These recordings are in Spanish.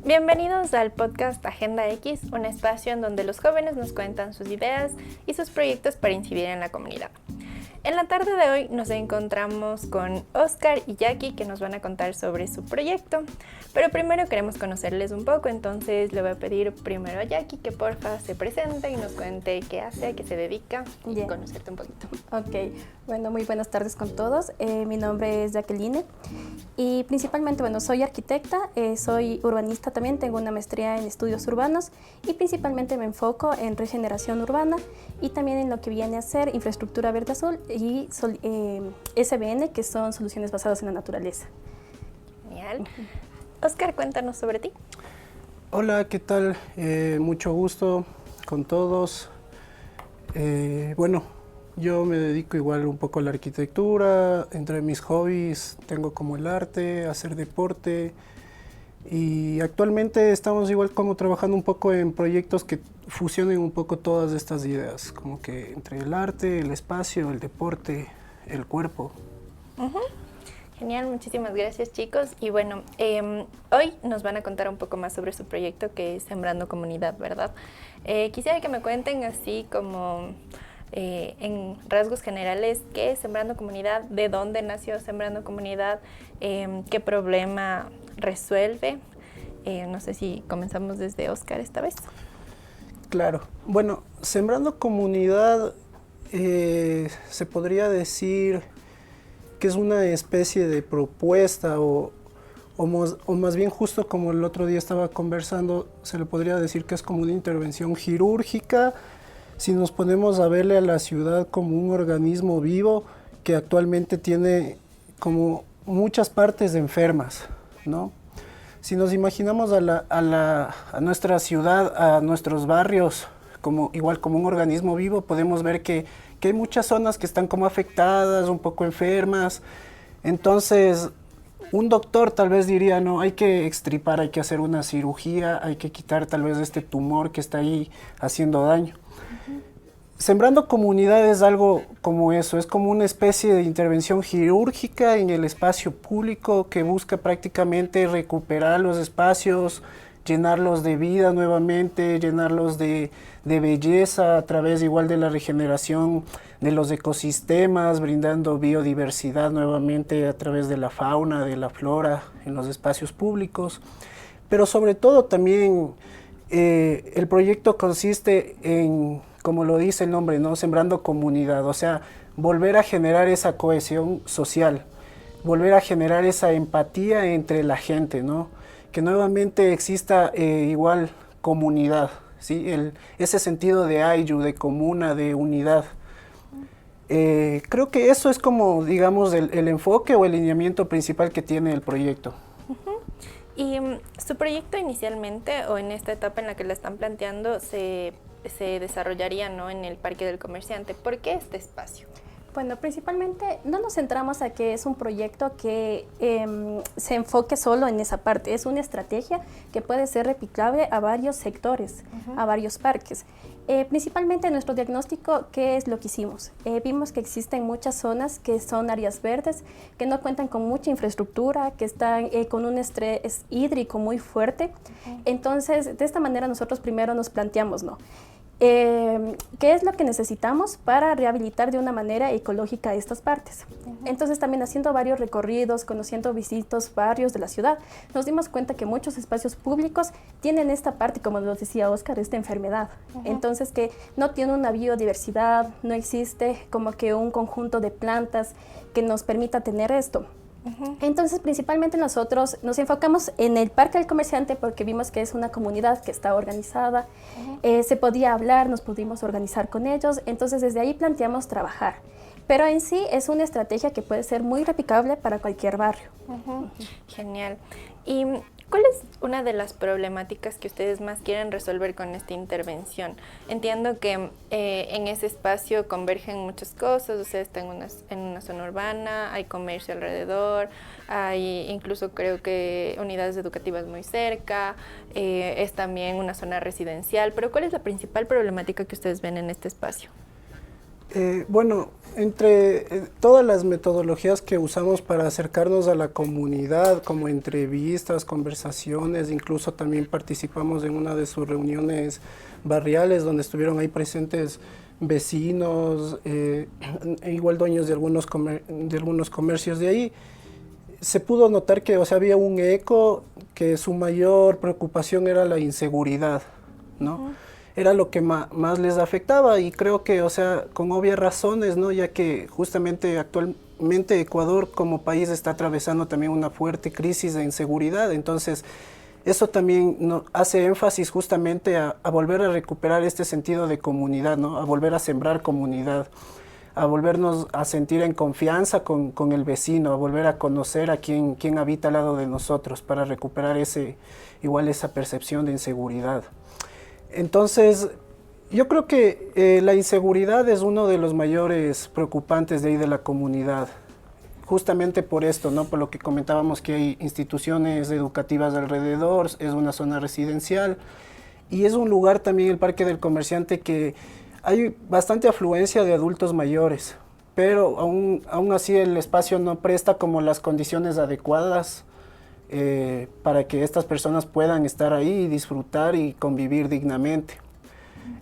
Bienvenidos al podcast Agenda X, un espacio en donde los jóvenes nos cuentan sus ideas y sus proyectos para incidir en la comunidad. En la tarde de hoy nos encontramos con Oscar y Jackie, que nos van a contar sobre su proyecto, pero primero queremos conocerles un poco, entonces le voy a pedir primero a Jackie que porfa se presente y nos cuente qué hace, a qué se dedica y conocerte un poquito. Ok, bueno, muy buenas tardes con todos. Mi nombre es Jacqueline y principalmente, soy arquitecta, soy urbanista también, tengo una maestría en estudios urbanos y principalmente me enfoco en regeneración urbana y también en lo que viene a ser infraestructura verde azul y SBN, que son soluciones basadas en la naturaleza. Genial. Oscar, cuéntanos sobre ti. Hola, ¿qué tal? Mucho gusto con todos. Yo me dedico igual un poco a la arquitectura. Entre mis hobbies tengo como el arte, hacer deporte. Y actualmente estamos igual como trabajando un poco en proyectos que fusionen un poco todas estas ideas, como que entre el arte, el espacio, el deporte, el cuerpo. Genial, muchísimas gracias chicos. Y bueno, hoy nos van a contar un poco más sobre su proyecto que es Sembrando Comunidad, ¿verdad? Quisiera que me cuenten así como en rasgos generales qué es Sembrando Comunidad, de dónde nació Sembrando Comunidad, qué problema resuelve. No sé si comenzamos desde Oscar esta vez. Claro. Bueno, Sembrando Comunidad se podría decir que es una especie de propuesta o más bien justo como el otro día estaba conversando, se le podría decir que es como una intervención quirúrgica si nos ponemos a verle a la ciudad como un organismo vivo que actualmente tiene como muchas partes enfermas, ¿no? Si nos imaginamos a nuestra ciudad, a nuestros barrios, igual como un organismo vivo, podemos ver que hay muchas zonas que están como afectadas, un poco enfermas. Entonces, un doctor tal vez diría, no, hay que extirpar, hay que hacer una cirugía, hay que quitar tal vez este tumor que está ahí haciendo daño. Sembrando Comunidad es algo como eso, es como una especie de intervención quirúrgica en el espacio público que busca prácticamente recuperar los espacios, llenarlos de vida nuevamente, llenarlos de belleza a través igual de la regeneración de los ecosistemas, brindando biodiversidad nuevamente a través de la fauna, de la flora en los espacios públicos. Pero sobre todo también el proyecto consiste en, como lo dice el nombre, ¿no? Sembrando comunidad, o sea, volver a generar esa cohesión social, volver a generar esa empatía entre la gente, ¿no? Que nuevamente exista igual comunidad, ¿sí? Ese sentido de ayllu, de comuna, de unidad. Creo que eso es como, digamos, el enfoque o el lineamiento principal que tiene el proyecto. Y su proyecto inicialmente, o en esta etapa en la que la están planteando, se desarrollaría, ¿no?, en el Parque del Comerciante. ¿Por qué este espacio? Bueno, principalmente no nos centramos a que es un proyecto que se enfoque solo en esa parte. Es una estrategia que puede ser replicable a varios sectores, a varios parques. Principalmente nuestro diagnóstico, ¿qué es lo que hicimos? Vimos que existen muchas zonas que son áreas verdes, que no cuentan con mucha infraestructura, que están con un estrés hídrico muy fuerte. Entonces, de esta manera nosotros primero nos planteamos, ¿no? ¿Qué es lo que necesitamos para rehabilitar de una manera ecológica estas partes? Entonces también haciendo varios recorridos, conociendo distintos barrios de la ciudad, nos dimos cuenta que muchos espacios públicos tienen esta parte, como nos decía Oscar, esta enfermedad. Entonces que no tiene una biodiversidad, no existe como que un conjunto de plantas que nos permita tener esto. Entonces, principalmente nosotros nos enfocamos en el Parque del Comerciante porque vimos que es una comunidad que está organizada, se podía hablar, nos pudimos organizar con ellos, entonces desde ahí planteamos trabajar. Pero en sí es una estrategia que puede ser muy replicable para cualquier barrio. Genial. ¿Y cuál es una de las problemáticas que ustedes más quieren resolver con esta intervención? Entiendo que en ese espacio convergen muchas cosas, o sea, está en una zona urbana, hay comercio alrededor, hay incluso creo que unidades educativas muy cerca, es también una zona residencial, pero ¿cuál es la principal problemática que ustedes ven en este espacio? Bueno, entre todas las metodologías que usamos para acercarnos a la comunidad, como entrevistas, conversaciones, incluso también participamos en una de sus reuniones barriales donde estuvieron ahí presentes vecinos, igual dueños de algunos comercios de ahí. Se pudo notar que, o sea, había un eco, que su mayor preocupación era la inseguridad, ¿no? Era lo que más les afectaba, y creo que, o sea, con obvias razones, ¿no? Ya que justamente actualmente Ecuador como país está atravesando también una fuerte crisis de inseguridad. Entonces eso también hace énfasis justamente a volver a recuperar este sentido de comunidad, ¿no? A volver a sembrar comunidad, a volvernos a sentir en confianza con el vecino, a volver a conocer a quién habita al lado de nosotros, para recuperar esa percepción de inseguridad. Entonces, yo creo que la inseguridad es uno de los mayores preocupantes de ahí de la comunidad, justamente por esto, ¿no? Por lo que comentábamos, que hay instituciones educativas alrededor, es una zona residencial, y es un lugar también, el Parque del Comerciante, que hay bastante afluencia de adultos mayores, pero aún así el espacio no presta como las condiciones adecuadas para que estas personas puedan estar ahí y disfrutar y convivir dignamente.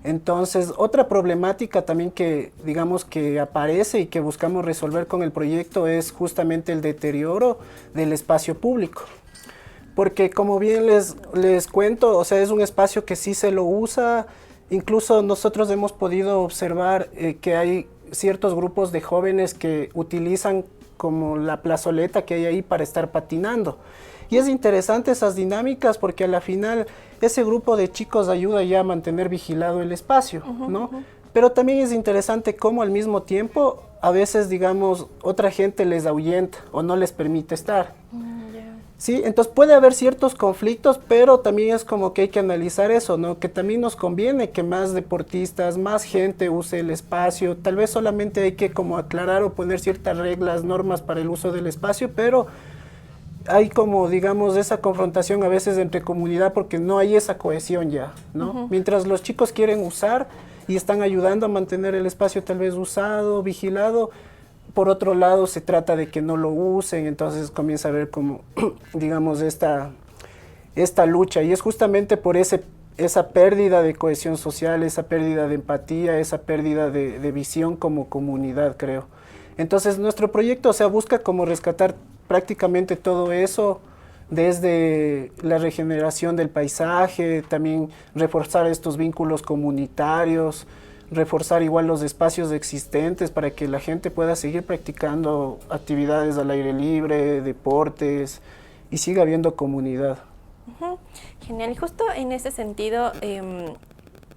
Entonces, otra problemática también que, digamos, que aparece y que buscamos resolver con el proyecto es justamente el deterioro del espacio público. Porque, como bien les cuento, o sea, es un espacio que sí se lo usa. Incluso nosotros hemos podido observar que hay ciertos grupos de jóvenes que utilizan como la plazoleta que hay ahí para estar patinando. Y es interesante esas dinámicas, porque a la final ese grupo de chicos ayuda ya a mantener vigilado el espacio, ¿no? Pero también es interesante cómo al mismo tiempo a veces, digamos, otra gente les ahuyenta o no les permite estar. Sí, entonces puede haber ciertos conflictos, pero también es como que hay que analizar eso, ¿no? Que también nos conviene que más deportistas, más gente use el espacio. Tal vez solamente hay que como aclarar o poner ciertas reglas, normas para el uso del espacio, pero hay como, digamos, esa confrontación a veces entre comunidad, porque no hay esa cohesión ya, ¿no? Mientras los chicos quieren usar y están ayudando a mantener el espacio tal vez usado, vigilado, por otro lado se trata de que no lo usen. Entonces comienza a haber como, digamos, esta lucha, y es justamente por esa pérdida de cohesión social, esa pérdida de empatía, esa pérdida de visión como comunidad, creo. Entonces nuestro proyecto, o sea, busca como rescatar prácticamente todo eso, desde la regeneración del paisaje, también reforzar estos vínculos comunitarios, reforzar igual los espacios existentes para que la gente pueda seguir practicando actividades al aire libre, deportes, y siga habiendo comunidad. Genial, y justo en ese sentido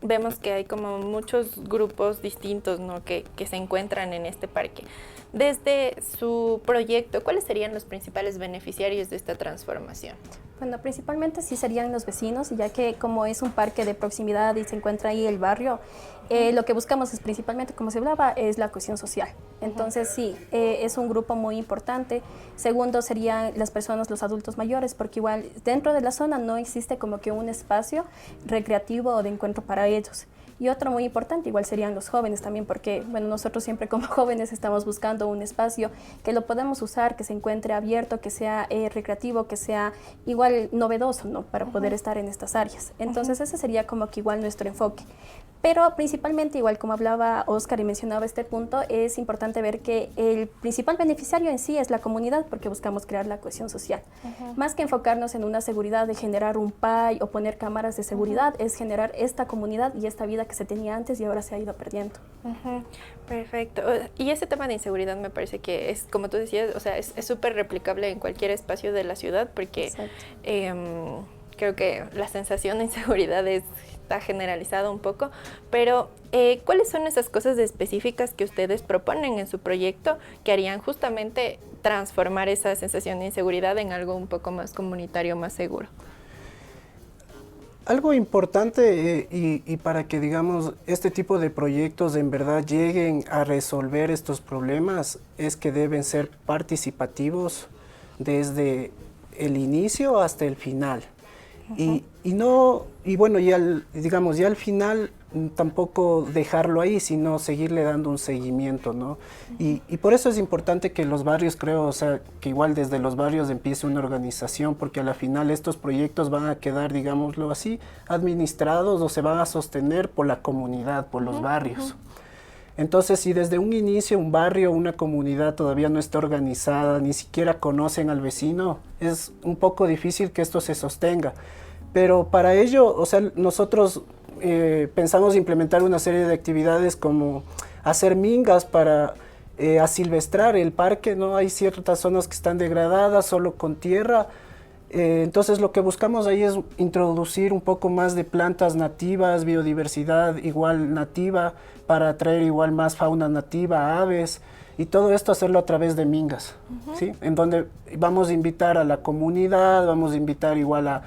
vemos que hay como muchos grupos distintos, ¿no? que se encuentran en este parque. Desde su proyecto, ¿cuáles serían los principales beneficiarios de esta transformación? Bueno, principalmente sí serían los vecinos, ya que como es un parque de proximidad y se encuentra ahí el barrio, lo que buscamos es principalmente, como se hablaba, es la cohesión social. Entonces sí, es un grupo muy importante. Segundo serían las personas, los adultos mayores, porque igual dentro de la zona no existe como que un espacio recreativo o de encuentro para ellos. Y otro muy importante igual serían los jóvenes también, porque bueno, nosotros siempre como jóvenes estamos buscando un espacio que lo podamos usar, que se encuentre abierto, que sea recreativo, que sea igual novedoso, ¿no? Para poder estar en estas áreas. Entonces ese sería como que igual nuestro enfoque. Pero principalmente, igual como hablaba Oscar y mencionaba este punto, es importante ver que el principal beneficiario en sí es la comunidad, porque buscamos crear la cohesión social. Más que enfocarnos en una seguridad de generar un PAI o poner cámaras de seguridad, es generar esta comunidad y esta vida que se tenía antes y ahora se ha ido perdiendo. Perfecto. Y ese tema de inseguridad me parece que es, como tú decías, o sea, es súper replicable en cualquier espacio de la ciudad, porque creo que la sensación de inseguridad está generalizada un poco, pero ¿cuáles son esas cosas específicas que ustedes proponen en su proyecto que harían justamente transformar esa sensación de inseguridad en algo un poco más comunitario, más seguro? Algo importante y para que, digamos, este tipo de proyectos en verdad lleguen a resolver estos problemas, es que deben ser participativos desde el inicio hasta el final. Y bueno, digamos, ya al final tampoco dejarlo ahí, sino seguirle dando un seguimiento, ¿no? Y por eso es importante que los barrios, creo, o sea, que igual desde los barrios empiece una organización, porque a la final estos proyectos van a quedar, digámoslo así, administrados o se van a sostener por la comunidad, por los barrios. Entonces, si desde un inicio un barrio, una comunidad todavía no está organizada, ni siquiera conocen al vecino, es un poco difícil que esto se sostenga. Pero para ello, o sea, nosotros pensamos implementar una serie de actividades como hacer mingas para asilvestrar el parque, ¿no? Hay ciertas zonas que están degradadas, solo con tierra. Entonces lo que buscamos ahí es introducir un poco más de plantas nativas, biodiversidad igual nativa, para atraer igual más fauna nativa, aves, y todo esto hacerlo a través de mingas, ¿sí? En donde vamos a invitar a la comunidad, vamos a invitar igual a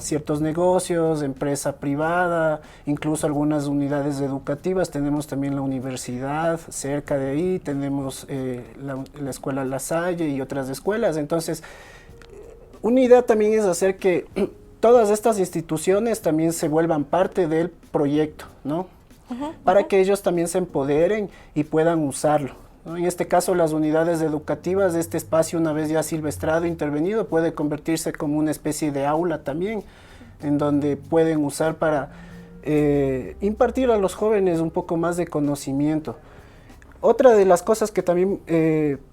ciertos negocios, empresa privada, incluso algunas unidades educativas. Tenemos también la universidad cerca de ahí, tenemos la escuela La Salle y otras escuelas. Entonces, una idea también es hacer que todas estas instituciones también se vuelvan parte del proyecto, ¿no? Para que ellos también se empoderen y puedan usarlo, ¿no? En este caso, las unidades educativas de este espacio, una vez ya silvestrado, intervenido, puede convertirse como una especie de aula también, en donde pueden usar para impartir a los jóvenes un poco más de conocimiento. Otra de las cosas que también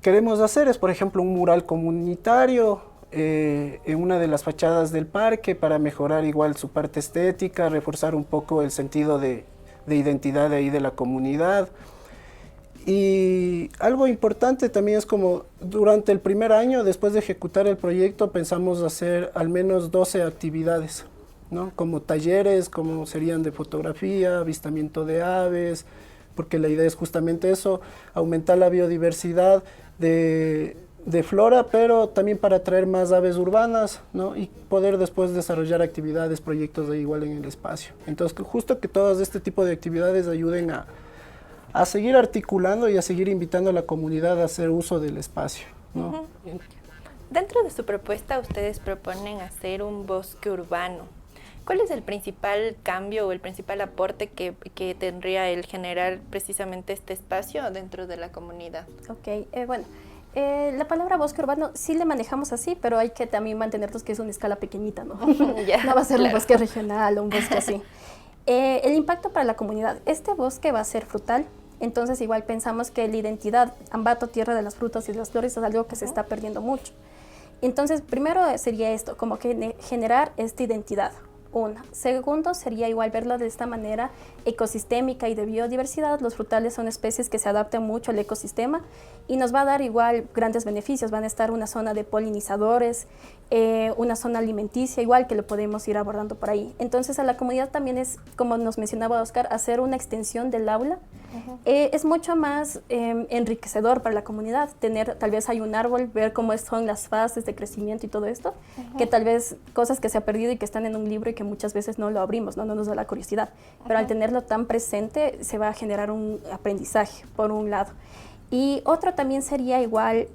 queremos hacer es, por ejemplo, un mural comunitario en una de las fachadas del parque para mejorar igual su parte estética, reforzar un poco el sentido de identidad de ahí de la comunidad. Y algo importante también es como durante el primer año, después de ejecutar el proyecto, pensamos hacer al menos 12 actividades, ¿no? Como talleres, como serían de fotografía, avistamiento de aves, porque la idea es justamente eso, aumentar la biodiversidad de flora, pero también para atraer más aves urbanas, ¿no? Y poder después desarrollar actividades, proyectos de igual en el espacio. Entonces, justo que todas este tipo de actividades ayuden a seguir articulando y a seguir invitando a la comunidad a hacer uso del espacio, ¿no? Dentro de su propuesta, ustedes proponen hacer un bosque urbano. ¿Cuál es el principal cambio o el principal aporte que tendría el generar precisamente este espacio dentro de la comunidad? Ok, bueno. La palabra bosque urbano sí le manejamos así, pero hay que también mantenernos que es una escala pequeñita, ¿no? Ya, no va a ser claro. un bosque regional o un bosque así. El impacto para la comunidad. Este bosque va a ser frutal, entonces igual pensamos que la identidad, Ambato, tierra de las frutas y de las flores, es algo que se está perdiendo mucho. Entonces, primero sería esto, como que generar esta identidad. Una. Segundo, sería igual verlo de esta manera ecosistémica y de biodiversidad. Los frutales son especies que se adaptan mucho al ecosistema y nos va a dar igual grandes beneficios. Van a estar una zona de polinizadores, una zona alimenticia, igual que lo podemos ir abordando por ahí. Entonces, a la comunidad también es, como nos mencionaba Oscar, hacer una extensión del aula. Es mucho más enriquecedor para la comunidad tener, tal vez hay un árbol, ver cómo son las fases de crecimiento y todo esto, que tal vez cosas que se ha perdido y que están en un libro y que muchas veces no lo abrimos, no nos da la curiosidad. Pero al tenerlo tan presente se va a generar un aprendizaje, por un lado. Y otro también sería igual,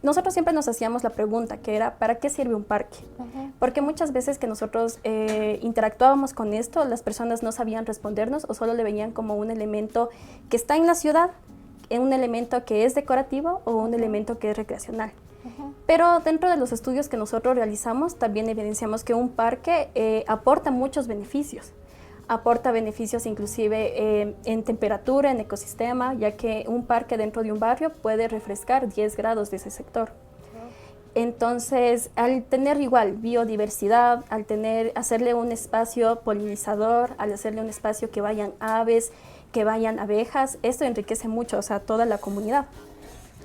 nosotros siempre nos hacíamos la pregunta que era, ¿para qué sirve un parque? Porque muchas veces que nosotros interactuábamos con esto, las personas no sabían respondernos o solo le veían como un elemento que está en la ciudad, un elemento que es decorativo o un elemento que es recreacional. Pero dentro de los estudios que nosotros realizamos, también evidenciamos que un parque aporta muchos beneficios. Aporta beneficios inclusive en temperatura, en ecosistema, ya que un parque dentro de un barrio puede refrescar 10 grados de ese sector. Entonces, al tener igual biodiversidad, al hacerle un espacio polinizador, al hacerle un espacio que vayan aves, que vayan abejas, esto enriquece mucho, o sea, toda la comunidad.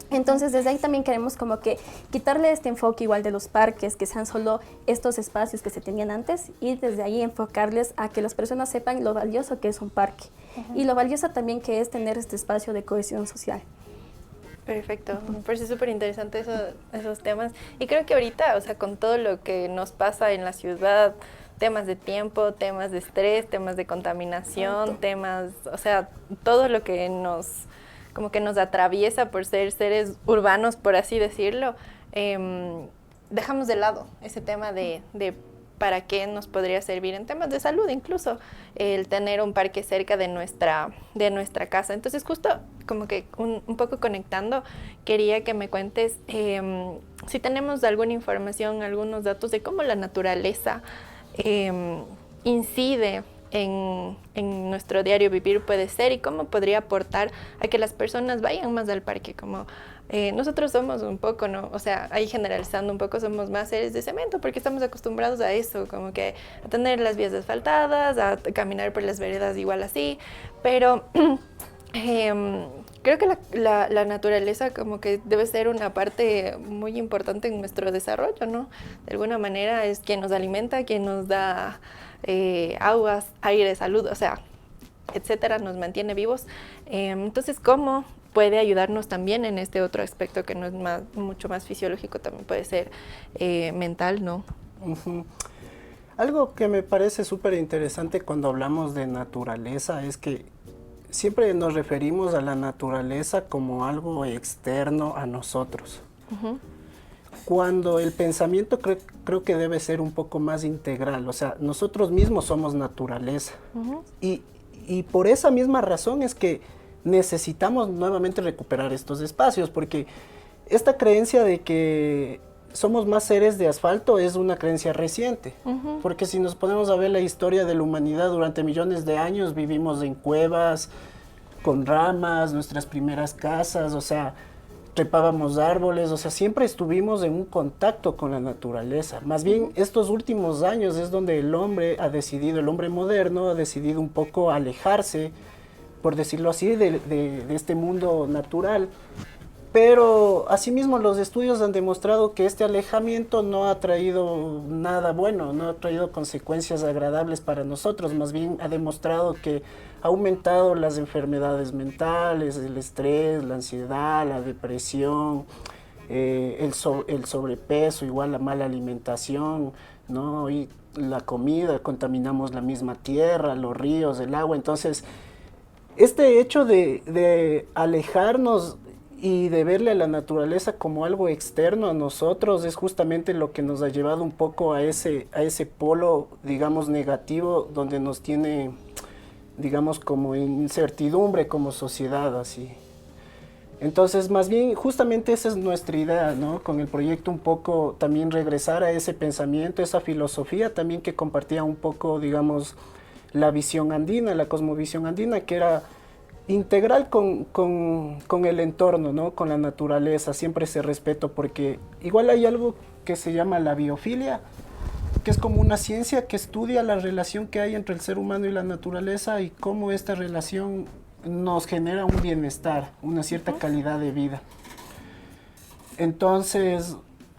Entonces, desde ahí también queremos como que quitarle este enfoque igual de los parques, que sean solo estos espacios que se tenían antes, y desde ahí enfocarles a que las personas sepan lo valioso que es un parque y lo valioso también que es tener este espacio de cohesión social. Perfecto, me parece súper interesante esos temas. Y creo que ahorita, o sea, con todo lo que nos pasa en la ciudad, temas de tiempo, temas de estrés, temas de contaminación, temas, o sea, todo lo que como que nos atraviesa por ser seres urbanos, por así decirlo, dejamos de lado ese tema de para qué nos podría servir en temas de salud, incluso el tener un parque cerca de nuestra casa. Entonces, justo como que un poco conectando, quería que me cuentes si tenemos alguna información, algunos datos de cómo la naturaleza incide en nuestro diario vivir, puede ser, y cómo podría aportar a que las personas vayan más al parque. Como nosotros somos un poco, ¿no? O sea, ahí generalizando un poco, somos más seres de cemento porque estamos acostumbrados a eso, como que a tener las vías asfaltadas, a caminar por las veredas igual así, pero creo que la naturaleza como que debe ser una parte muy importante en nuestro desarrollo, ¿no? De alguna manera es quien nos alimenta, quien nos da aguas, aire, salud, o sea, etcétera, nos mantiene vivos. Entonces, ¿cómo puede ayudarnos también en este otro aspecto que no es mucho más fisiológico, también puede ser mental, ¿no? Uh-huh. Algo que me parece súper interesante cuando hablamos de naturaleza es que siempre nos referimos a la naturaleza como algo externo a nosotros. Uh-huh. Cuando el pensamiento creo que debe ser un poco más integral, o sea, nosotros mismos somos naturaleza. Uh-huh. Y por esa misma razón es que necesitamos nuevamente recuperar estos espacios, porque esta creencia de que somos más seres de asfalto es una creencia reciente, uh-huh. Porque si nos ponemos a ver la historia de la humanidad durante millones de años, vivimos en cuevas, con ramas, nuestras primeras casas, o sea, trepábamos árboles, o sea, siempre estuvimos en un contacto con la naturaleza. Más bien, estos últimos años es donde el hombre moderno ha decidido un poco alejarse, por decirlo así, de este mundo natural. Pero asimismo los estudios han demostrado que este alejamiento no ha traído nada bueno, no ha traído consecuencias agradables para nosotros, más bien ha demostrado que ha aumentado las enfermedades mentales, el estrés, la ansiedad, la depresión, el sobrepeso, igual la mala alimentación, ¿no? Y la comida, contaminamos la misma tierra, los ríos, el agua. Entonces, este hecho de alejarnos y de verle a la naturaleza como algo externo a nosotros es justamente lo que nos ha llevado un poco a ese polo, digamos, negativo, donde nos tiene, digamos, como incertidumbre como sociedad, así. Entonces, más bien, justamente esa es nuestra idea, ¿no? Con el proyecto un poco también regresar a ese pensamiento, esa filosofía también que compartía un poco, digamos, la visión andina, la cosmovisión andina, que era integral con el entorno, ¿no? Con la naturaleza, siempre ese respeto, porque igual hay algo que se llama la biofilia, que es como una ciencia que estudia la relación que hay entre el ser humano y la naturaleza y cómo esta relación nos genera un bienestar, una cierta calidad de vida. Entonces,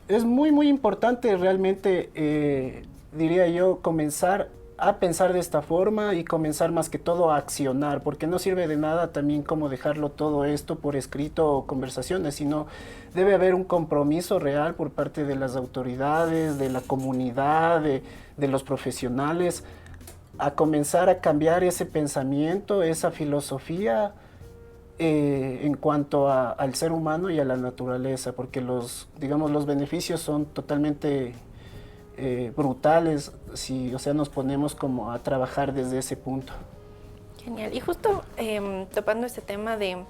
es muy, muy importante realmente, diría yo, comenzar a pensar de esta forma y comenzar más que todo a accionar, porque no sirve de nada también como dejarlo todo esto por escrito o conversaciones, sino debe haber un compromiso real por parte de las autoridades, de la comunidad, de los profesionales, a comenzar a cambiar ese pensamiento, esa filosofía en cuanto al ser humano y a la naturaleza, porque los beneficios son totalmente brutales si, o sea, nos ponemos como a trabajar desde ese punto. Genial. Y justo topando este tema de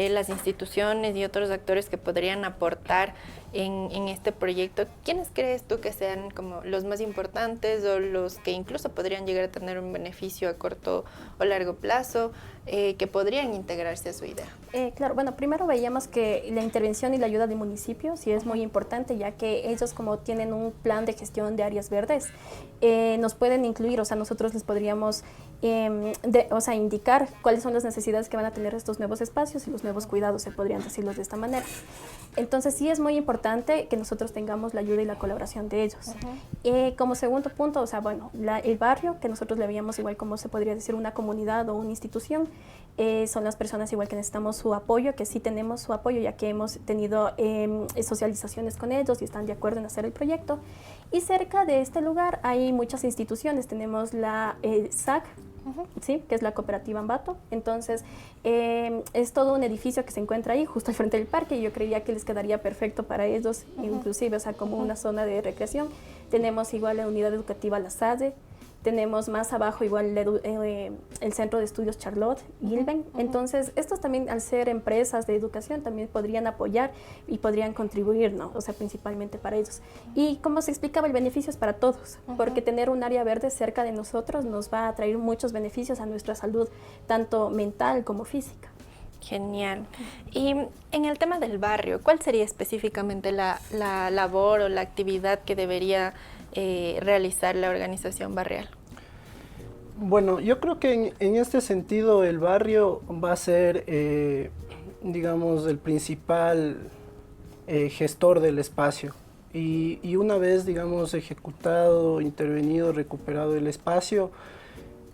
las instituciones y otros actores que podrían aportar en este proyecto, ¿quiénes crees tú que sean como los más importantes o los que incluso podrían llegar a tener un beneficio a corto o largo plazo que podrían integrarse a su idea? Claro, bueno, primero veíamos que la intervención y la ayuda de municipios sí es muy importante, ya que ellos como tienen un plan de gestión de áreas verdes, nos pueden incluir, o sea, nosotros les podríamos indicar cuáles son las necesidades que van a tener estos nuevos espacios y los nuevos cuidados, se podrían decirlos de esta manera. Entonces sí es muy importante que nosotros tengamos la ayuda y la colaboración de ellos. Como segundo punto, o sea, bueno, el barrio, que nosotros le veíamos igual como se podría decir una comunidad o una institución, son las personas igual que necesitamos su apoyo, que sí tenemos su apoyo, ya que hemos tenido socializaciones con ellos y están de acuerdo en hacer el proyecto. Y cerca de este lugar hay muchas instituciones, tenemos la SAC, ¿sí? Que es la cooperativa Ambato. Entonces, es todo un edificio que se encuentra ahí, justo al frente del parque, y yo creía que les quedaría perfecto para ellos, inclusive, o sea, como una zona de recreación. Tenemos igual la unidad educativa La Salle, tenemos más abajo igual el Centro de Estudios Charlotte, Gilben. Entonces, estos también, al ser empresas de educación, también podrían apoyar y podrían contribuir, ¿no? O sea, principalmente para ellos. Y como se explicaba, el beneficio es para todos, porque tener un área verde cerca de nosotros nos va a traer muchos beneficios a nuestra salud, tanto mental como física. Genial. Y en el tema del barrio, ¿cuál sería específicamente la labor o la actividad que debería realizar la organización barrial? Bueno, yo creo que en este sentido el barrio va a ser, digamos, el principal gestor del espacio. Y una vez, digamos, ejecutado, intervenido, recuperado el espacio,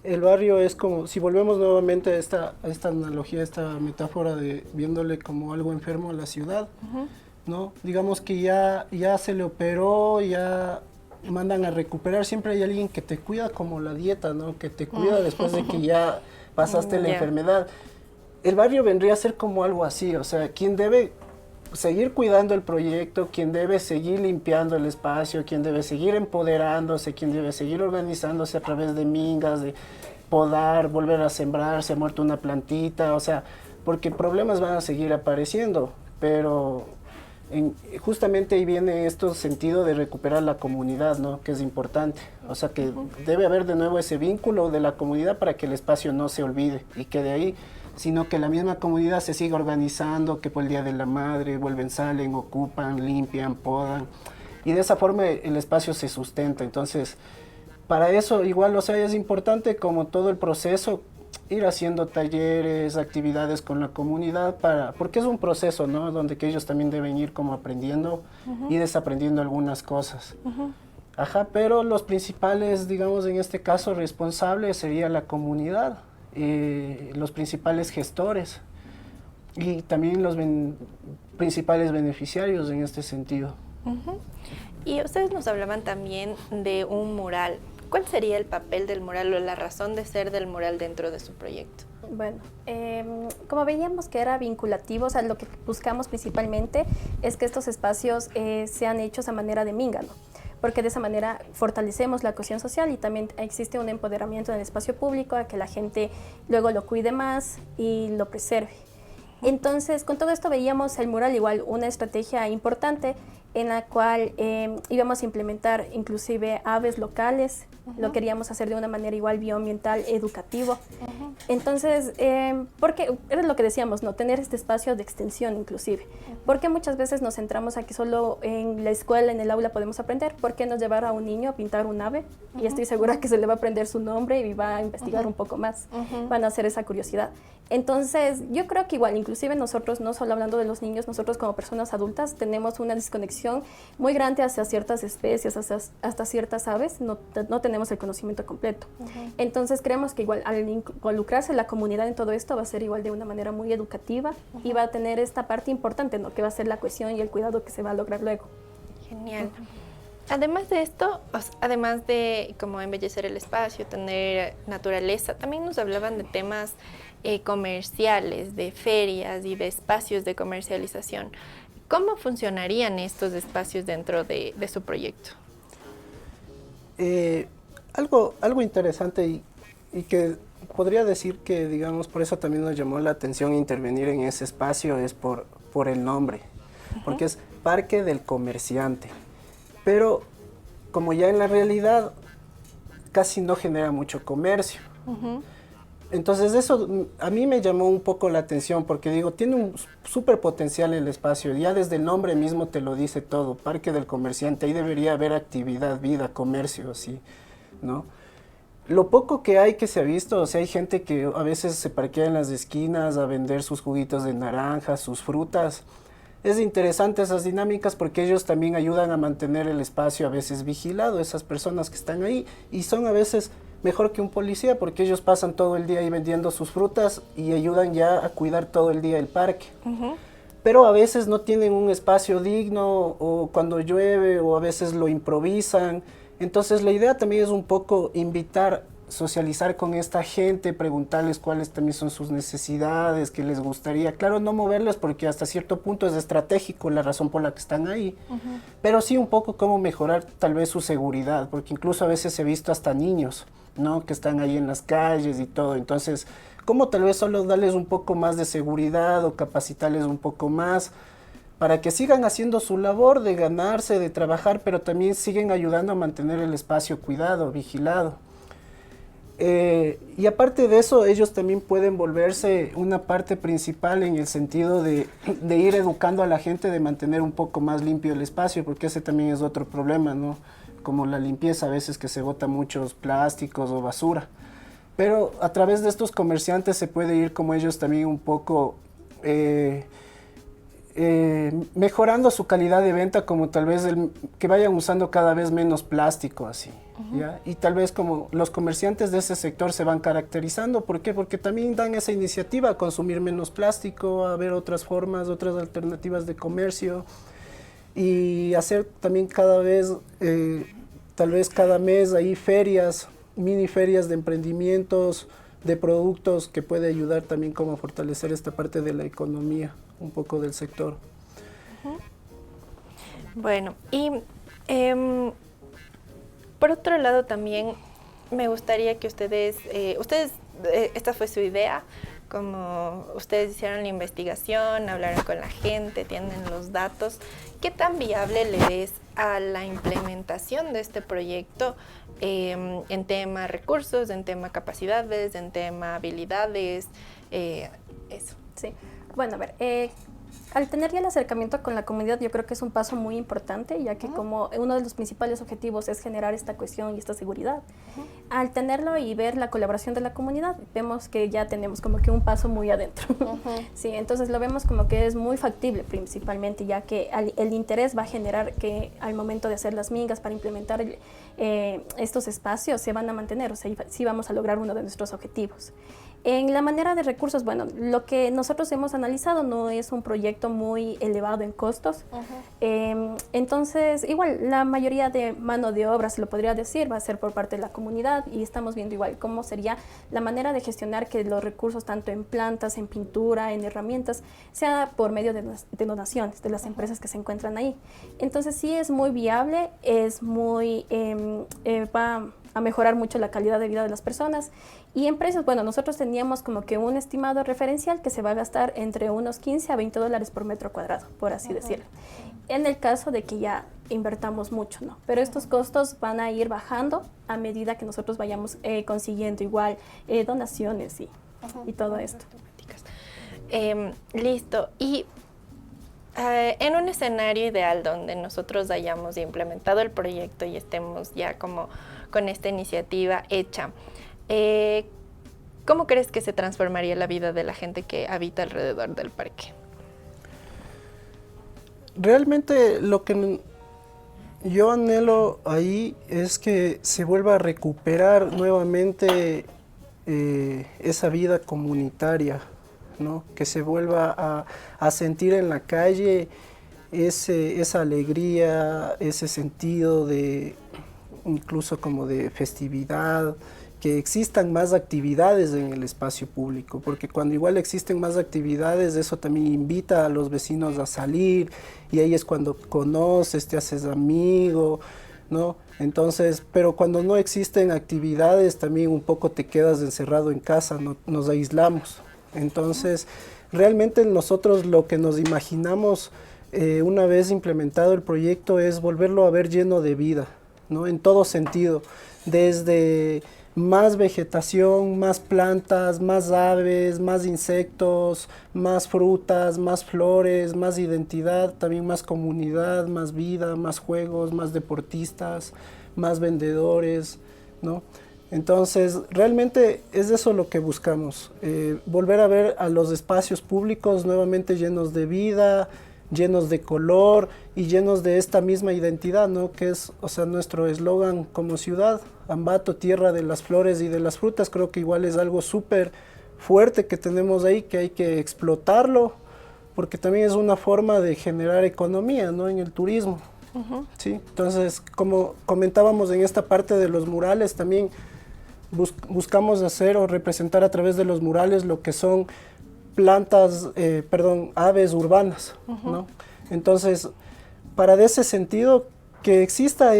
el barrio es como, si volvemos nuevamente a esta analogía, esta metáfora de viéndole como algo enfermo a la ciudad, ¿no? Digamos que ya se le operó, ya mandan a recuperar, siempre hay alguien que te cuida como la dieta, ¿no? Que te cuida después de que ya pasaste la enfermedad. El barrio vendría a ser como algo así, o sea, quien debe seguir cuidando el proyecto, quien debe seguir limpiando el espacio, quien debe seguir empoderándose, quien debe seguir organizándose a través de mingas, de podar, volver a sembrar, se ha muerto una plantita, o sea, porque problemas van a seguir apareciendo, pero justamente ahí viene este sentido de recuperar la comunidad, ¿no? Que es importante, o sea que debe haber de nuevo ese vínculo de la comunidad para que el espacio no se olvide y que de ahí, sino que la misma comunidad se siga organizando, que por el Día de la Madre vuelven, salen, ocupan, limpian, podan, y de esa forma el espacio se sustenta. Entonces, para eso igual, o sea, es importante como todo el proceso, ir haciendo talleres, actividades con la comunidad, porque es un proceso, ¿no? Donde que ellos también deben ir como aprendiendo y desaprendiendo algunas cosas. Ajá, pero los principales, digamos, en este caso, responsables sería la comunidad, los principales gestores y también los principales beneficiarios en este sentido. Y ustedes nos hablaban también de un mural. ¿Cuál sería el papel del mural o la razón de ser del mural dentro de su proyecto? Bueno, como veíamos que era vinculativo, o sea, lo que buscamos principalmente es que estos espacios sean hechos a manera de minga, ¿no? Porque de esa manera fortalecemos la cohesión social y también existe un empoderamiento en el espacio público a que la gente luego lo cuide más y lo preserve. Entonces, con todo esto veíamos el mural igual una estrategia importante en la cual íbamos a implementar inclusive aves locales, lo queríamos hacer de una manera igual bioambiental, educativo. Entonces, porque era lo que decíamos, ¿no? Tener este espacio de extensión inclusive. Porque muchas veces nos centramos a que solo en la escuela, en el aula podemos aprender. ¿Por qué no llevar a un niño a pintar un ave? Y estoy segura que se le va a aprender su nombre y va a investigar un poco más. Van a hacer esa curiosidad. Entonces, yo creo que igual, inclusive nosotros, no solo hablando de los niños, nosotros como personas adultas tenemos una desconexión muy grande hacia ciertas especies, hasta ciertas aves, no tenemos el conocimiento completo. Entonces, creemos que igual al involucrarse la comunidad en todo esto va a ser igual de una manera muy educativa y va a tener esta parte importante, ¿no? Que va a ser la cohesión y el cuidado que se va a lograr luego. Genial. Además de esto, además de como embellecer el espacio, tener naturaleza, también nos hablaban de temas comerciales, de ferias y de espacios de comercialización. ¿Cómo funcionarían estos espacios dentro de su proyecto? Algo interesante y que podría decir que, digamos, por eso también nos llamó la atención intervenir en ese espacio es por el nombre, porque es Parque del Comerciante. Pero como ya en la realidad casi no genera mucho comercio. Entonces eso a mí me llamó un poco la atención porque digo, tiene un súper potencial el espacio. Ya desde el nombre mismo te lo dice todo, Parque del Comerciante. Ahí debería haber actividad, vida, comercio, así, ¿no? Lo poco que hay que se ha visto, o sea, hay gente que a veces se parquea en las esquinas a vender sus juguitos de naranja, sus frutas. Es interesante esas dinámicas porque ellos también ayudan a mantener el espacio a veces vigilado, esas personas que están ahí, y son a veces mejor que un policía porque ellos pasan todo el día ahí vendiendo sus frutas y ayudan ya a cuidar todo el día el parque. Pero a veces no tienen un espacio digno o cuando llueve o a veces lo improvisan. Entonces la idea también es un poco invitar socializar con esta gente, preguntarles cuáles también son sus necesidades, qué les gustaría. Claro, no moverles porque hasta cierto punto es estratégico la razón por la que están ahí, pero sí un poco cómo mejorar tal vez su seguridad, porque incluso a veces he visto hasta niños, ¿no? Que están ahí en las calles y todo. Entonces, cómo tal vez solo darles un poco más de seguridad o capacitarles un poco más para que sigan haciendo su labor de ganarse, de trabajar, pero también siguen ayudando a mantener el espacio cuidado, vigilado. Y aparte de eso, ellos también pueden volverse una parte principal en el sentido de ir educando a la gente de mantener un poco más limpio el espacio, porque ese también es otro problema, ¿no? Como la limpieza, a veces que se bota muchos plásticos o basura. Pero a través de estos comerciantes se puede ir como ellos también un poco mejorando su calidad de venta, como tal vez que vayan usando cada vez menos plástico así. ¿Ya? Y tal vez como los comerciantes de ese sector se van caracterizando. ¿Por qué? Porque también dan esa iniciativa a consumir menos plástico, a ver otras formas, otras alternativas de comercio y hacer también cada vez, tal vez cada mes ahí ferias, mini ferias de emprendimientos, de productos que puede ayudar también como a fortalecer esta parte de la economía, un poco del sector. Bueno, y por otro lado también me gustaría que ustedes, esta fue su idea, como ustedes hicieron la investigación, hablaron con la gente, tienen los datos, ¿qué tan viable le es a la implementación de este proyecto en tema recursos, en tema capacidades, en tema habilidades, eso? Sí, bueno, a ver, al tener ya el acercamiento con la comunidad, yo creo que es un paso muy importante, ya que como uno de los principales objetivos es generar esta cohesión y esta seguridad, al tenerlo y ver la colaboración de la comunidad, vemos que ya tenemos como que un paso muy adentro. Sí, entonces lo vemos como que es muy factible principalmente, ya que el interés va a generar que al momento de hacer las mingas para implementar estos espacios se van a mantener, o sea, sí vamos a lograr uno de nuestros objetivos. En la manera de recursos, bueno, lo que nosotros hemos analizado no es un proyecto muy elevado en costos. Entonces, igual, la mayoría de mano de obra, se lo podría decir, va a ser por parte de la comunidad y estamos viendo igual cómo sería la manera de gestionar que los recursos, tanto en plantas, en pintura, en herramientas, sea por medio de donaciones de las empresas que se encuentran ahí. Entonces, sí es muy viable, es muy, va a mejorar mucho la calidad de vida de las personas. Y en precios, bueno, nosotros teníamos como que un estimado referencial que se va a gastar entre unos 15 a 20 dólares por metro cuadrado, por así decirlo. En el caso de que ya invertamos mucho, ¿no? Pero estos costos van a ir bajando a medida que nosotros vayamos consiguiendo igual donaciones y todo esto. Listo. Y en un escenario ideal donde nosotros hayamos implementado el proyecto y estemos ya como con esta iniciativa hecha, ¿cómo crees que se transformaría la vida de la gente que habita alrededor del parque? Realmente lo que yo anhelo ahí es que se vuelva a recuperar nuevamente esa vida comunitaria, ¿no? Que se vuelva a sentir en la calle esa alegría, ese sentido de incluso como de festividad, que existan más actividades en el espacio público, porque cuando igual existen más actividades, eso también invita a los vecinos a salir y ahí es cuando conoces, te haces amigo, ¿no? Entonces, pero cuando no existen actividades también un poco te quedas encerrado en casa, nos aislamos. Entonces, realmente nosotros lo que nos imaginamos una vez implementado el proyecto es volverlo a ver lleno de vida, ¿no? En todo sentido, desde más vegetación, más plantas, más aves, más insectos, más frutas, más flores, más identidad, también más comunidad, más vida, más juegos, más deportistas, más vendedores, ¿no? Entonces, realmente es eso lo que buscamos, volver a ver a los espacios públicos nuevamente llenos de vida, llenos de color y llenos de esta misma identidad, ¿no? Que es, o sea, nuestro eslogan como ciudad, Ambato, tierra de las flores y de las frutas. Creo que igual es algo súper fuerte que tenemos ahí, que hay que explotarlo, porque también es una forma de generar economía, ¿no? En el turismo. ¿Sí? Entonces, como comentábamos en esta parte de los murales, también buscamos hacer o representar a través de los murales lo que son aves urbanas, ¿no? Entonces, para de ese sentido, que exista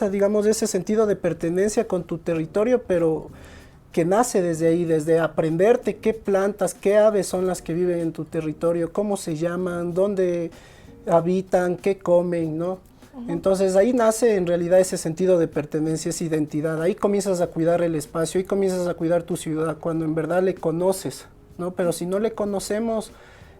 digamos, ese sentido de pertenencia con tu territorio, pero que nace desde ahí, desde aprenderte qué plantas, qué aves son las que viven en tu territorio, cómo se llaman, dónde habitan, qué comen, ¿no? Entonces ahí nace en realidad ese sentido de pertenencia, esa identidad. Ahí comienzas a cuidar el espacio, ahí comienzas a cuidar tu ciudad, cuando en verdad le conoces, ¿no? Pero si no le conocemos,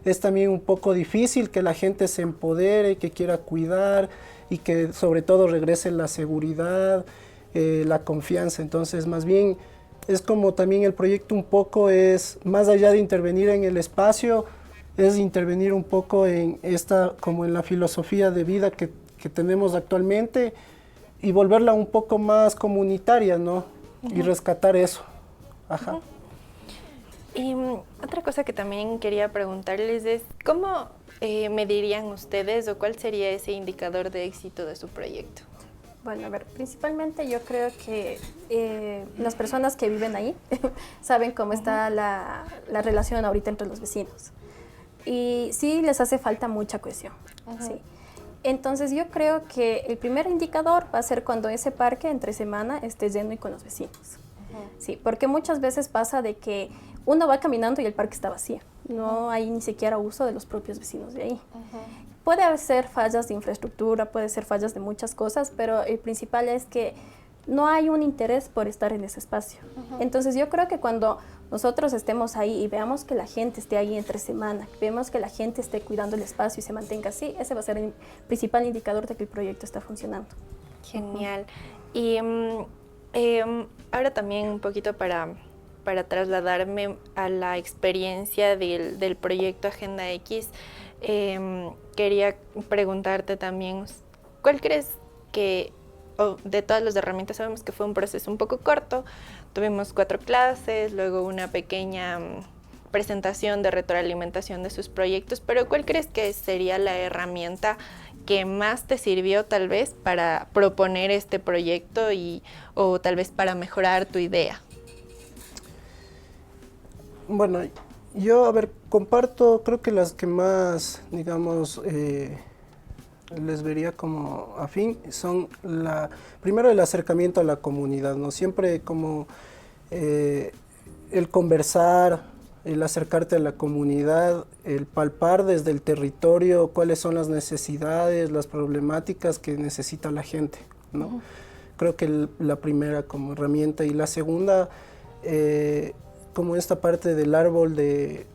es también un poco difícil que la gente se empodere, que quiera cuidar y que sobre todo regrese la seguridad, la confianza. Entonces, más bien, es como también el proyecto un poco es, más allá de intervenir en el espacio, es intervenir un poco en como en la filosofía de vida que tenemos actualmente y volverla un poco más comunitaria, ¿no? Y rescatar eso. Ajá. Y otra cosa que también quería preguntarles es, ¿cómo medirían ustedes o cuál sería ese indicador de éxito de su proyecto? Bueno, a ver, principalmente yo creo que las personas que viven ahí saben cómo está la relación ahorita entre los vecinos. Y sí les hace falta mucha cohesión, ¿sí? Entonces yo creo que el primer indicador va a ser cuando ese parque entre semana esté lleno y con los vecinos. Sí, porque muchas veces pasa de que uno va caminando y el parque está vacío. No hay ni siquiera uso de los propios vecinos de ahí. Puede ser fallas de infraestructura, puede ser fallas de muchas cosas, pero el principal es que no hay un interés por estar en ese espacio. Entonces yo creo que cuando nosotros estemos ahí y veamos que la gente esté ahí entre semana, vemos que la gente esté cuidando el espacio y se mantenga así, ese va a ser el principal indicador de que el proyecto está funcionando. Genial. Y ahora también un poquito para trasladarme a la experiencia del proyecto Agenda X, quería preguntarte también, ¿cuál crees que, de todas las herramientas, sabemos que fue un proceso un poco corto, tuvimos 4 clases, luego una pequeña presentación de retroalimentación de sus proyectos, pero ¿cuál crees que sería la herramienta que más te sirvió tal vez para proponer este proyecto o tal vez para mejorar tu idea? Bueno, yo, a ver, comparto, creo que las que más, digamos, les vería como afín son primero el acercamiento a la comunidad, ¿no? Siempre como el conversar, el acercarte a la comunidad, el palpar desde el territorio cuáles son las necesidades, las problemáticas que necesita la gente, ¿no? Creo que la primera como herramienta, y la segunda, como esta parte del árbol de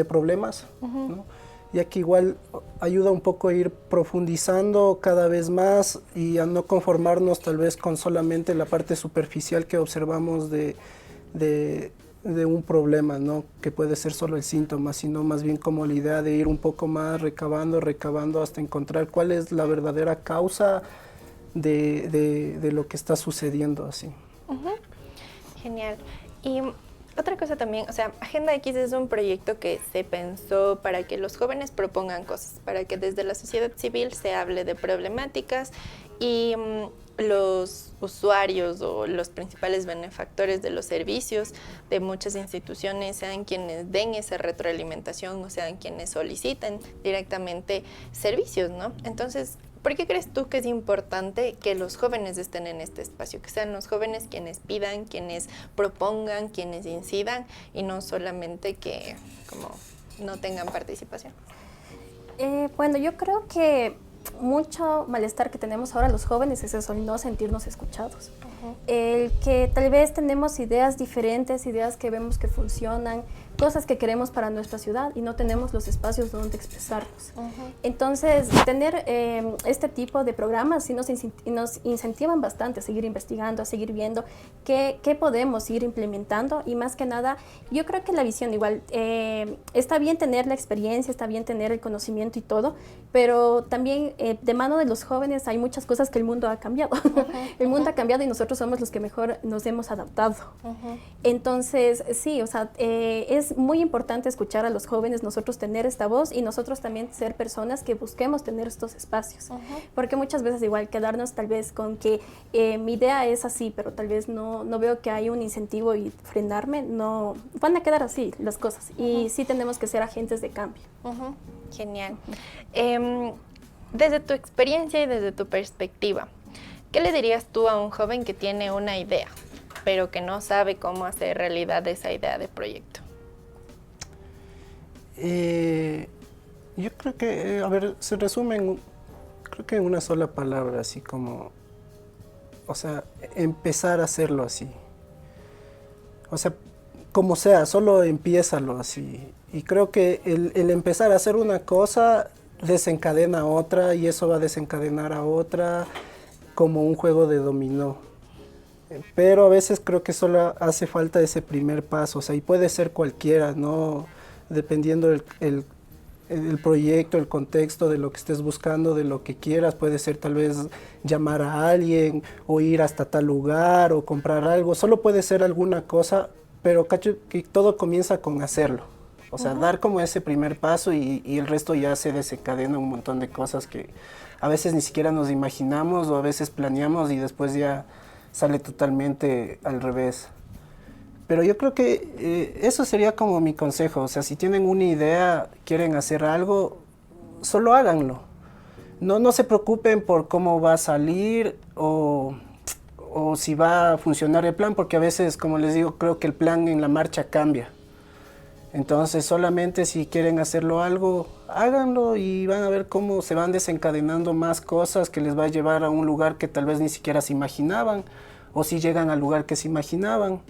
problemas, ¿no? Ya que igual ayuda un poco a ir profundizando cada vez más y a no conformarnos tal vez con solamente la parte superficial que observamos de un problema, ¿no? Que puede ser solo el síntoma, sino más bien como la idea de ir un poco más recabando hasta encontrar cuál es la verdadera causa de lo que está sucediendo así. Genial. Y otra cosa también, o sea, Agenda X es un proyecto que se pensó para que los jóvenes propongan cosas, para que desde la sociedad civil se hable de problemáticas y los usuarios o los principales benefactores de los servicios de muchas instituciones sean quienes den esa retroalimentación o sean quienes soliciten directamente servicios, ¿no? Entonces, ¿por qué crees tú que es importante que los jóvenes estén en este espacio? Que sean los jóvenes quienes pidan, quienes propongan, quienes incidan y no solamente que como no tengan participación. Bueno, yo creo que mucho malestar que tenemos ahora los jóvenes es eso, el no sentirnos escuchados. El que tal vez tenemos ideas diferentes, ideas que vemos que funcionan, cosas que queremos para nuestra ciudad y no tenemos los espacios donde expresarlos. Entonces, tener este tipo de programas sí nos incentivan bastante a seguir investigando, a seguir viendo qué podemos ir implementando y más que nada, yo creo que la visión igual, está bien tener la experiencia, está bien tener el conocimiento y todo, pero también de mano de los jóvenes hay muchas cosas que el mundo ha cambiado. El mundo ha cambiado y nosotros somos los que mejor nos hemos adaptado. Entonces, sí, o sea, es es muy importante escuchar a los jóvenes, nosotros tener esta voz y nosotros también ser personas que busquemos tener estos espacios. Porque muchas veces igual quedarnos tal vez con que mi idea es así, pero tal vez no veo que hay un incentivo y frenarme, no van a quedar así las cosas. Y sí tenemos que ser agentes de cambio. Genial. Desde tu experiencia y desde tu perspectiva, ¿qué le dirías tú a un joven que tiene una idea, pero que no sabe cómo hacer realidad esa idea de proyecto? Yo creo que, a ver, se resume creo que en una sola palabra, así como, o sea, empezar a hacerlo así. O sea, como sea, solo empiézalo así. Y creo que el empezar a hacer una cosa desencadena otra y eso va a desencadenar a otra como un juego de dominó. Pero a veces creo que solo hace falta ese primer paso, o sea, y puede ser cualquiera, ¿no? Dependiendo el proyecto, el contexto de lo que estés buscando, de lo que quieras, puede ser tal vez llamar a alguien o ir hasta tal lugar o comprar algo, solo puede ser alguna cosa, pero cacho que todo comienza con hacerlo. O sea, dar como ese primer paso y el resto ya se desencadena un montón de cosas que a veces ni siquiera nos imaginamos o a veces planeamos y después ya sale totalmente al revés. Pero yo creo que eso sería como mi consejo. O sea, si tienen una idea, quieren hacer algo, solo háganlo. No se preocupen por cómo va a salir o si va a funcionar el plan, porque a veces, como les digo, creo que el plan en la marcha cambia. Entonces solamente si quieren hacerlo algo, háganlo y van a ver cómo se van desencadenando más cosas que les va a llevar a un lugar que tal vez ni siquiera se imaginaban, o si llegan al lugar que se imaginaban.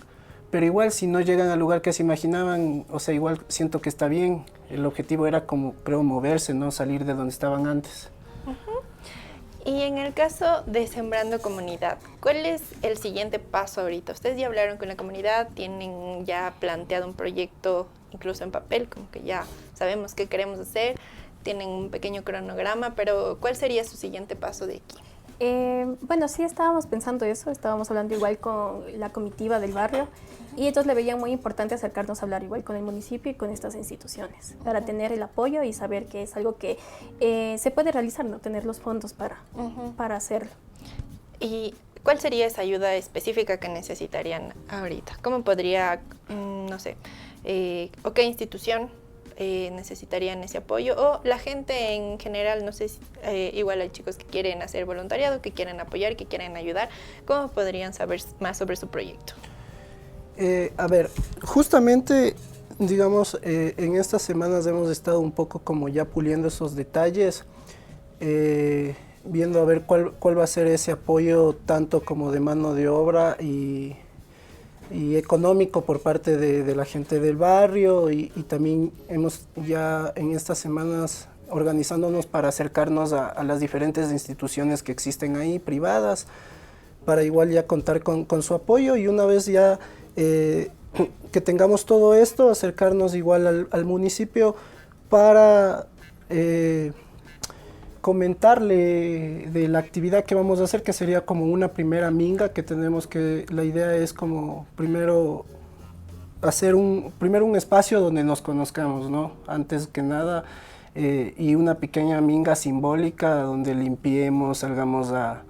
Pero igual si no llegan al lugar que se imaginaban, o sea, igual siento que está bien. El objetivo era como, creo, moverse, ¿no? Salir de donde estaban antes. Y en el caso de Sembrando Comunidad, ¿cuál es el siguiente paso ahorita? Ustedes ya hablaron con la comunidad, tienen ya planteado un proyecto, incluso en papel, como que ya sabemos qué queremos hacer, tienen un pequeño cronograma, pero ¿cuál sería su siguiente paso de aquí? Bueno, sí estábamos pensando eso, estábamos hablando igual con la comitiva del barrio y ellos le veían muy importante acercarnos a hablar igual con el municipio y con estas instituciones para tener el apoyo y saber que es algo que se puede realizar, no tener los fondos para hacerlo. ¿Y cuál sería esa ayuda específica que necesitarían ahorita? ¿Cómo podría, no sé, o qué institución necesitarían ese apoyo? O la gente en general, no sé si igual hay chicos que quieren hacer voluntariado, que quieren apoyar, que quieren ayudar. ¿Cómo podrían saber más sobre su proyecto? A ver, justamente, digamos, en estas semanas hemos estado un poco como ya puliendo esos detalles, viendo a ver cuál va a ser ese apoyo tanto como de mano de obra y económico por parte de la gente del barrio y también hemos ya en estas semanas organizándonos para acercarnos a las diferentes instituciones que existen ahí, privadas, para igual ya contar con su apoyo y una vez ya que tengamos todo esto, acercarnos igual al municipio para comentarle de la actividad que vamos a hacer, que sería como una primera minga que tenemos que, la idea es como primero hacer un espacio donde nos conozcamos, ¿no? Antes que nada, y una pequeña minga simbólica donde limpiemos, salgamos a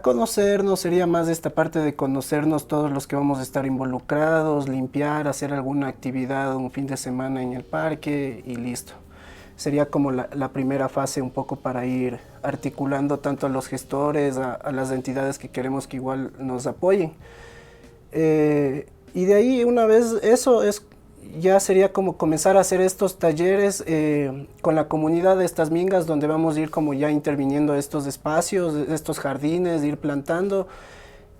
conocernos, sería más esta parte de conocernos todos los que vamos a estar involucrados, limpiar, hacer alguna actividad un fin de semana en el parque y listo. Sería como la primera fase un poco para ir articulando tanto a los gestores, a las entidades que queremos que igual nos apoyen. Y de ahí una vez eso ya sería como comenzar a hacer estos talleres con la comunidad de estas mingas donde vamos a ir como ya interviniendo estos espacios, estos jardines, ir plantando.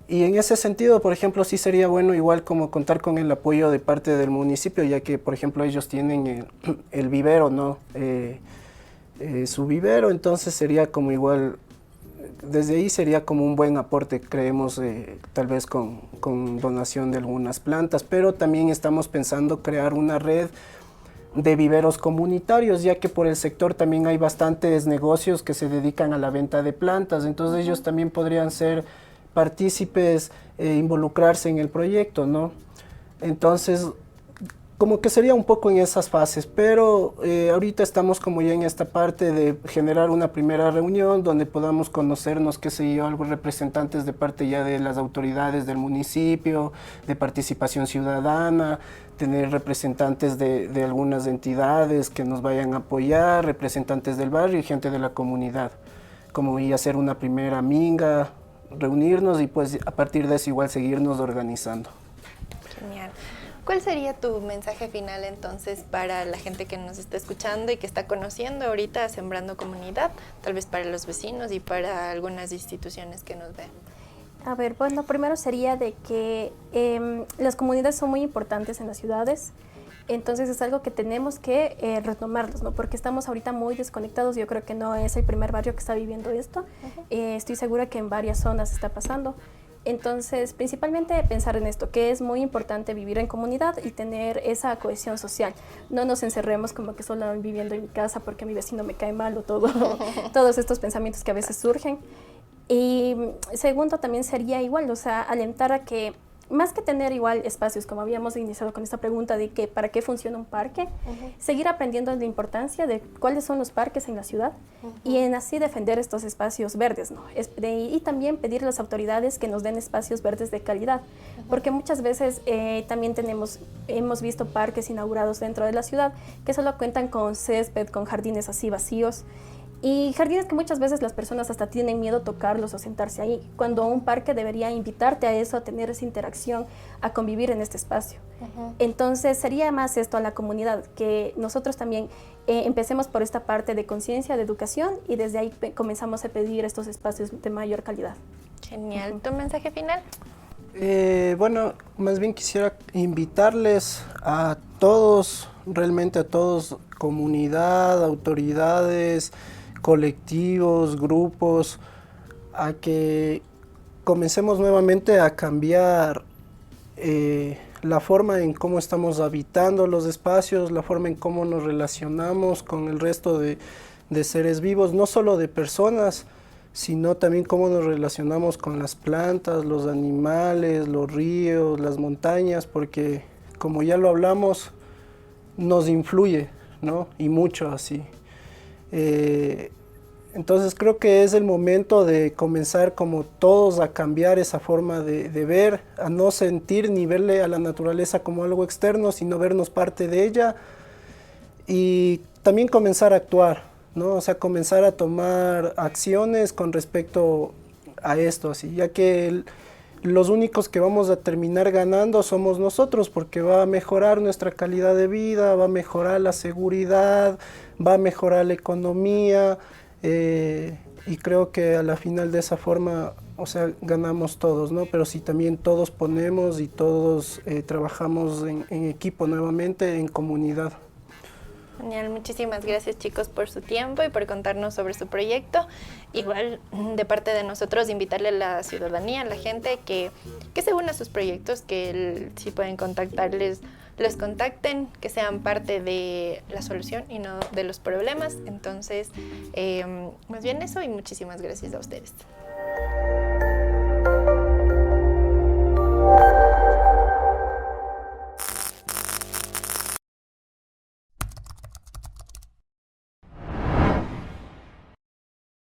Y en ese sentido, por ejemplo, sí sería bueno igual como contar con el apoyo de parte del municipio, ya que, por ejemplo, ellos tienen el vivero, ¿no? Su vivero, entonces sería como igual, desde ahí sería como un buen aporte, creemos, tal vez con donación de algunas plantas, pero también estamos pensando crear una red de viveros comunitarios, ya que por el sector también hay bastantes negocios que se dedican a la venta de plantas, entonces ellos también podrían ser partícipes, involucrarse en el proyecto, ¿no? Entonces, como que sería un poco en esas fases, pero ahorita estamos como ya en esta parte de generar una primera reunión donde podamos conocernos, qué sé yo, algunos representantes de parte ya de las autoridades del municipio, de participación ciudadana, tener representantes de algunas entidades que nos vayan a apoyar, representantes del barrio y gente de la comunidad, como y hacer una primera minga, reunirnos y pues a partir de eso igual seguirnos organizando. Genial. ¿Cuál sería tu mensaje final entonces para la gente que nos está escuchando y que está conociendo ahorita Sembrando Comunidad, tal vez para los vecinos y para algunas instituciones que nos ven? A ver, pues lo primero sería de que las comunidades son muy importantes en las ciudades, entonces es algo que tenemos que retomarlos, ¿no? Porque estamos ahorita muy desconectados, yo creo que no es el primer barrio que está viviendo esto, estoy segura que en varias zonas está pasando. Entonces, principalmente pensar en esto, que es muy importante vivir en comunidad y tener esa cohesión social. No nos encerremos como que solo viviendo en mi casa porque mi vecino me cae mal o todos estos pensamientos que a veces surgen. Y segundo, también sería igual, o sea, alentar a que, más que tener igual espacios, como habíamos iniciado con esta pregunta de que para qué funciona un parque, seguir aprendiendo la importancia de cuáles son los parques en la ciudad y en así defender estos espacios verdes, ¿no? Y también pedir a las autoridades que nos den espacios verdes de calidad, porque muchas veces también hemos visto parques inaugurados dentro de la ciudad que solo cuentan con césped, con jardines así vacíos, y jardines que muchas veces las personas hasta tienen miedo tocarlos o sentarse ahí, cuando un parque debería invitarte a eso, a tener esa interacción, a convivir en este espacio. Entonces sería más esto a la comunidad, que nosotros también empecemos por esta parte de conciencia, de educación, y desde ahí comenzamos a pedir estos espacios de mayor calidad. Genial. ¿Tu mensaje final? Bueno, más bien quisiera invitarles a todos, realmente a todos, comunidad, autoridades, colectivos, grupos, a que comencemos nuevamente a cambiar la forma en cómo estamos habitando los espacios, la forma en cómo nos relacionamos con el resto de seres vivos, no solo de personas, sino también cómo nos relacionamos con las plantas, los animales, los ríos, las montañas, porque como ya lo hablamos, nos influye, ¿no? Y mucho así. Entonces creo que es el momento de comenzar como todos a cambiar esa forma de ver, a no sentir ni verle a la naturaleza como algo externo, sino vernos parte de ella y también comenzar a actuar, ¿no? O sea, comenzar a tomar acciones con respecto a esto, así, ya que los únicos que vamos a terminar ganando somos nosotros, porque va a mejorar nuestra calidad de vida, va a mejorar la seguridad, va a mejorar la economía, y creo que a la final de esa forma, o sea, ganamos todos, ¿no? Pero si también todos ponemos y todos trabajamos en equipo nuevamente, en comunidad. Genial, muchísimas gracias chicos por su tiempo y por contarnos sobre su proyecto. Igual de parte de nosotros invitarle a la ciudadanía, a la gente que se una a sus proyectos, que si pueden contactarles, les contacten, que sean parte de la solución y no de los problemas. Entonces, más bien eso y muchísimas gracias a ustedes.